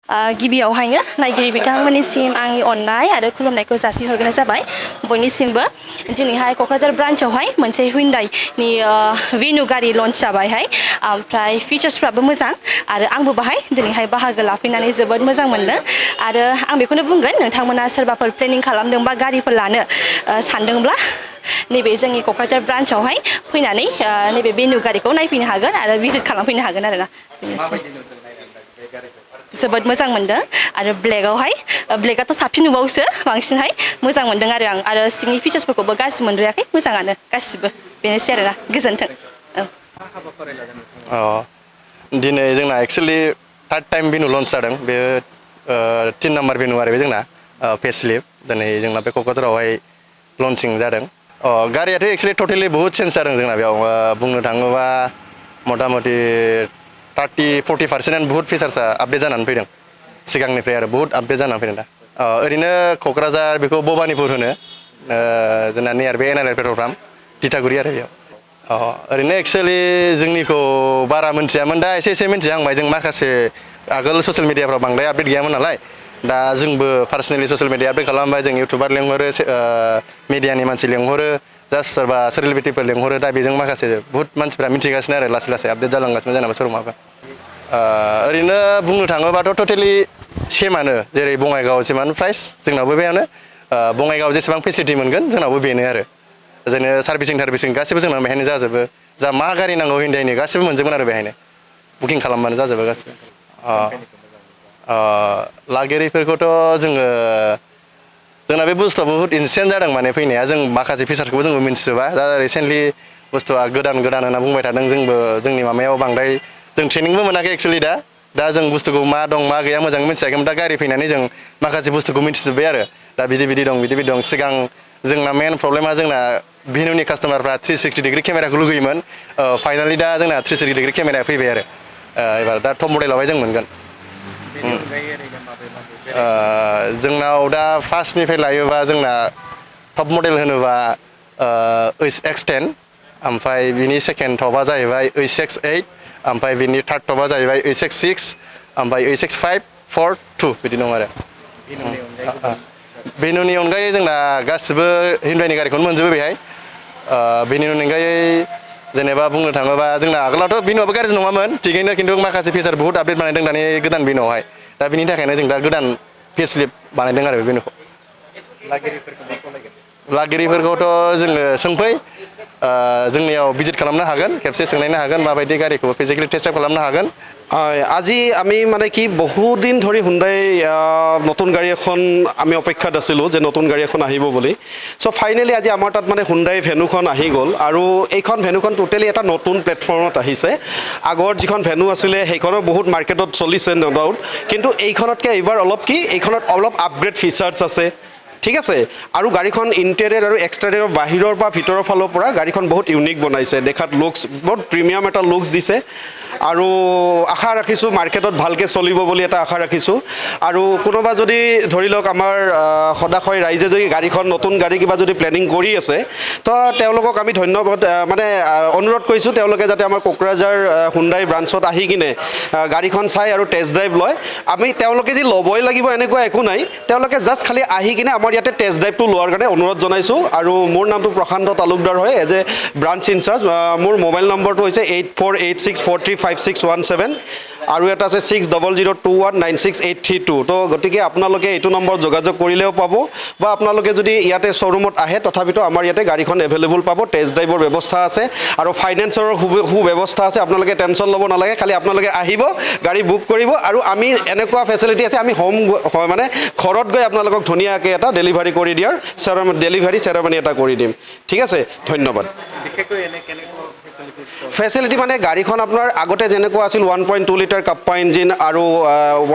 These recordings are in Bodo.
गिबियावहायनो नायगिरि बिथांमोननिसिम आंनि अननाय आरो खुलुमनायखौ जासिहरग्रोनाय जाबाय बयनिसिमबो दिनैहाय क'क्राझार ब्रान्चआवहाय मोनसे हुइन्डाइनि भेनु गारि लन्च जाबायहाय ओमफ्राय फिचार्सफ्राबो मोजां आरो आंबो बाहाय दिनैहाय बाहागो लाफैनानै जोबोद मोजां मोनदों आरो आं बेखौनो बुंगोन नोंथांमोना सोरबाफोर प्लेनिं खालामदोंबा गारिफोर लानो सानदोंब्ला नैबे जोंनि क'क्राझार ब्रान्चआवहाय फैनानै नैबे भेनु गारिखौ नायफैनो हागोन आरो भिजिट खालामफैनो हागोन आरोना जोबोद मोजां मोनदों आरो ब्लेकआथ' साबसिन नुबावोसो बांसिनहाय मोजां मोनदों आरो सिंनि फिचार्सफोरखौबो गाज्रि मोनद्रायाखै मोजाङानो गासिबो बेनोसै आरोना गोजोन्थों दिनै जोंना एक्सुवेलि थार्ड टाइम भेनु लन्च जादों बे 3 नाम्बार भेनु आरो बे जोंना फेसलिफ्ट दिनै जोंना बे क'क्राझारावहाय लन्चिं जादों गारियाथ' एक्सुवेलि टटेलि बहुत चेन्ज जादों जोंना बेयाव बुंनो थाङोबा मथा मथि 30-40% बहुत फिचार्सआ आपडेट जानानै फैदों सिगांनिफ्राय आरो बहुत आपडेट जानानै फैदों दा ओरैनो क'क्राझार बेखौ भबानिपुर होनो जोंना नियार बे Nrl पेट्रल पाम्प तितागुरि आरो बेयाव ओरैनो एक्सुवेलि जोंनिखौ बारा मिन्थियामोन दा एसे मिन्थिहांबाय जों माखासे आगोल ससियेल मिडियाफ्राव बांद्राय आपडेट गैयामोन नालाय दा जोंबो पार्सनेलि ससियेल मिडिया आपडेट खालामबाय जों इउटुबार लेंहरो मिडियानि मानसि लेंहरो जास्ट सोरबा सेलिब्रिटिफोर लेंहरो दा बेजों माखासे बहुत मानसिफ्रा मिथिगासिनो आरो लासै लासै आपडेट जालांगासिनो जेनेबा श'रुमाबो ओरैनो बुंनो थाङोबाथ' टटेलि सेमानो जेरै बङाइगाव सेमानो प्राइस जोंनावबो बेयानो बङाइगाव जेसेबां फेसिलिटि मोनगोन जोंनावबो बेनो आरो जोंनो सार्भिसिं गासिबो जोंनाव बेहायनो जाजोबो जा मा गारि नांगौ हिन्दाइनि गासिबो मोनजोबगोन आरो बेहायनो बुकिं खालामबानो जाजोबो गासिबो लागिरिफोरखौथ' जोंना बे बुस्थुआ बहुत इनस्टेन्ट जादों माने फैनाया जों माखासे फिचार्सखौबो जोंबो मिन्थिजोबा दा रिसेन्टलि बुस्थुआ गोदान होनना बुंबाय थादों जोंबो जोंनि माबायाव बांद्राय जों ट्रेनिंबो मोनाखै एक्सुवेलि दा जों बुस्थुखौ मा दं मा गैया मोजाङै मिथियाखैमोन दा गारि फैनानै जों माखासे बुस्थुखौ मिन्थिजोब्बाय आरो दा बिदि दं सिगां जोंना मेन प्रब्लेमा जोंना भेनुनि कास्टमारफ्रा 360 डिग्री केमेराखौ लुगैयोमोन फाइनालि दा जोंना 360 डिग्री केमेराया फैबाय आरो एबार दा टप मडेलावहाय जों मोनगोन जोंनाव दा फार्स्टनिफ्राय लायोबा जोंना टप मडेल होनोबा X10 ओमफ्राय बिनि सेकेन्ड टपा जाहैबाय X8 ओमफ्राय बिनि थार्ड टपा जाहैबाय X6 ओमफ्राय X5 4 2 बिदि दं आरो भेनुनि अनगायै जोंना गासिबो हिन्दाइनि गारिखौनो मोनजोबो बेहाय बेनि अनगायै जेनेबा बुंनो थाङोबा जोंना आगोलावथ' भेनुआबो गाज्रि नङामोन थिगैनो खिन्थु माखासे फिचार बहुत आपडेट बानायदों दानि गोदान भेनुआवहाय दा बिनि थाखायनो जों दा गोदान फेसलिफ्ट बानायदों आरो बे भेनुखौ लागिरिफोरखौथ' जोङो सोंफै जोंनियाव भिजिट खालामनो हागोन खेबसे सोंनायनो हागोन माबायदि गारिखौ फिजिकेलि टेस्ट ड्राइभ खालामनो हागोन আজি আমি মানে কি বহুদিন ধৰি হুণ্ডাই নতুন গাড়ী এখন আমি অপেক্ষাত আছিলোঁ যে নতুন গাড়ী এখন আহিব বুলি চ' ফাইনেলি আজি আমাৰ তাত মানে হুণ্ডাই ভেনুখন আহি গ'ল আৰু এইখন ভেনুখন টোটেলি এটা নতুন প্লেটফৰ্মত আহিছে আগৰ যিখন ভেনু আছিলে সেইখনো বহুত মাৰ্কেটত চলিছে ন ডাউট কিন্তু এইখনতকৈ এইবাৰ এইখনত অলপ আপগ্ৰেড ফিচাৰ্ছ আছে ঠিক আছে আৰু গাড়ীখন ইণ্টেৰিয়ৰ আৰু এক্সটেৰিয়ৰ বাহিৰৰ পৰা ভিতৰৰ ফালৰ পৰা গাড়ীখন বহুত ইউনিক বনাইছে দেখাত লুকছ বহুত প্ৰিমিয়াম এটা লুকছ দিছে আৰু আশা ৰাখিছোঁ মাৰ্কেটত ভালকৈ চলিব বুলি এটা আশা ৰাখিছোঁ আৰু কোনোবা যদি ধৰি লওক আমাৰ সদাশয় ৰাইজে যদি গাড়ীখন নতুন গাড়ী কিবা যদি প্লেনিং কৰি আছে তো তেওঁলোকক আমি ধন্যবাদ মানে অনুৰোধ কৰিছোঁ তেওঁলোকে যাতে আমাৰ কোকৰাঝাৰ হুণ্ডাই ব্ৰাঞ্চত আহি কিনে গাড়ীখন চাই আৰু টেষ্ট ড্ৰাইভ লয় আমি তেওঁলোকে যি ল'বই লাগিব এনেকুৱা একো নাই তেওঁলোকে জাষ্ট খালি আহি কিনে আমাৰ ইয়াতে টেষ্ট ড্ৰাইভটো লোৱাৰ কাৰণে অনুৰোধ জনাইছোঁ আৰু মোৰ নামটো প্ৰশান্ত তালুকদাৰ হয় এজ এ ব্ৰাঞ্চ ইনচাৰ্জ মোৰ মোবাইল নম্বৰটো হৈছে 8486435617 আৰু এটা আছে 6002196832 তো গতিকে আপোনালোকে এইটো নম্বৰত যোগাযোগ কৰিলেও পাব বা আপোনালোকে যদি ইয়াতে শ্ব'ৰুমত আহে তথাপিতো আমাৰ ইয়াতে গাড়ীখন এভেইলেবল পাব টেষ্ট ড্ৰাইভৰ ব্যৱস্থা আছে আৰু ফাইনেন্সৰৰ সুব্যৱস্থা আছে আপোনালোকে টেনশ্যন ল'ব নালাগে খালি আপোনালোকে আহিব গাড়ী বুক কৰিব আৰু আমি এনেকুৱা ফেচিলিটি আছে আমি মানে ঘৰত গৈ আপোনালোকক ধুনীয়াকৈ এটা ডেলিভাৰী কৰি দিয়াৰ ডেলিভাৰী চেৰেমনি এটা কৰি দিম ঠিক আছে ধন্যবাদ ফেচিলিটি মানে গাড়ীখন আপোনাৰ আগতে যেনেকুৱা আছিল 1.2 লিটাৰ কাপ্পা ইঞ্জিন আৰু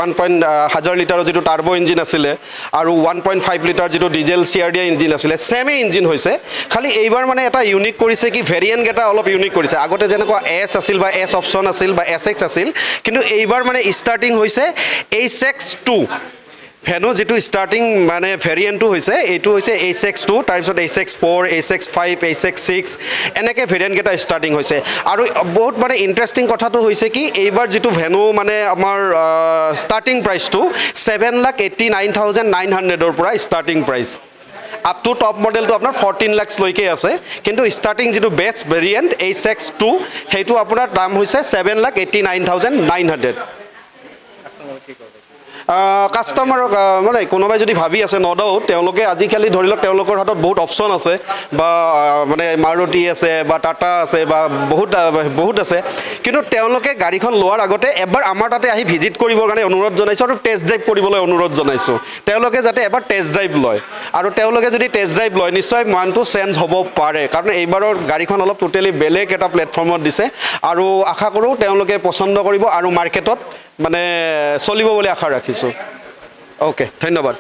1.1000 লিটাৰৰ যিটো টাৰ্বো ইঞ্জিন আছিলে আৰু 1.5 লিটাৰ যিটো ডিজেল CRD ইঞ্জিন আছিলে ছেমে ইঞ্জিন হৈছে খালি এইবাৰ মানে এটা ইউনিক কৰিছে কি ভেৰিয়েণ্ট এটা অলপ ইউনিক কৰিছে আগতে যেনেকুৱা S আছিল বা S অপশ্যন আছিল বা SX আছিল কিন্তু এইবাৰ মানে ষ্টাৰ্টিং হৈছে HX2 ভেনু যেটো ষ্টাৰ্টিং মানে ভেৰিয়েণ্টটো হৈছে এইটো হৈছে HX2 তাৰপিছত HX4 HX5 HX6 এনেকৈ ভেৰিয়েণ্টকেইটা ষ্টাৰ্টিং হৈছে আৰু বহুত মানে ইণ্টাৰেষ্টিং কথাটো হৈছে কি এইবাৰ যিটো ভেনু মানে আমাৰ ষ্টাৰ্টিং প্ৰাইচটো 7,89,900ৰ পৰা starting price up to top মডেলটো আপোনাৰ 14 lakhs লৈকে আছে কিন্তু ষ্টাৰ্টিং যিটো বেষ্ট ভেৰিয়েণ্ট HX2 সেইটো আপোনাৰ দাম হৈছে 7,89,900 কাষ্টমাৰক মানে কোনোবাই যদি ভাবি আছে ন ডাউট তেওঁলোকে আজিকালি ধৰি লওক তেওঁলোকৰ হাতত বহুত অপশ্যন আছে বা মানে মাৰুতি আছে বা টাটা আছে বা বহুত আছে কিন্তু তেওঁলোকে গাড়ীখন লোৱাৰ আগতে এবাৰ আমাৰ তাতে আহি ভিজিট কৰিবৰ কাৰণে অনুৰোধ জনাইছোঁ আৰু টেষ্ট ড্ৰাইভ কৰিবলৈ অনুৰোধ জনাইছোঁ তেওঁলোকে যাতে এবাৰ টেষ্ট ড্ৰাইভ লয় আৰু তেওঁলোকে যদি টেষ্ট ড্ৰাইভ লয় নিশ্চয় মানটো চেঞ্জ হ'ব পাৰে কাৰণ এইবাৰৰ গাড়ীখন অলপ টোটেলি বেলেগ এটা প্লেটফৰ্মত দিছে আৰু আশা কৰোঁ তেওঁলোকে পচন্দ কৰিব আৰু মাৰ্কেটত মানে চলিব বুলি আশা ৰাখিছোঁ ওকে ধন্যবাদ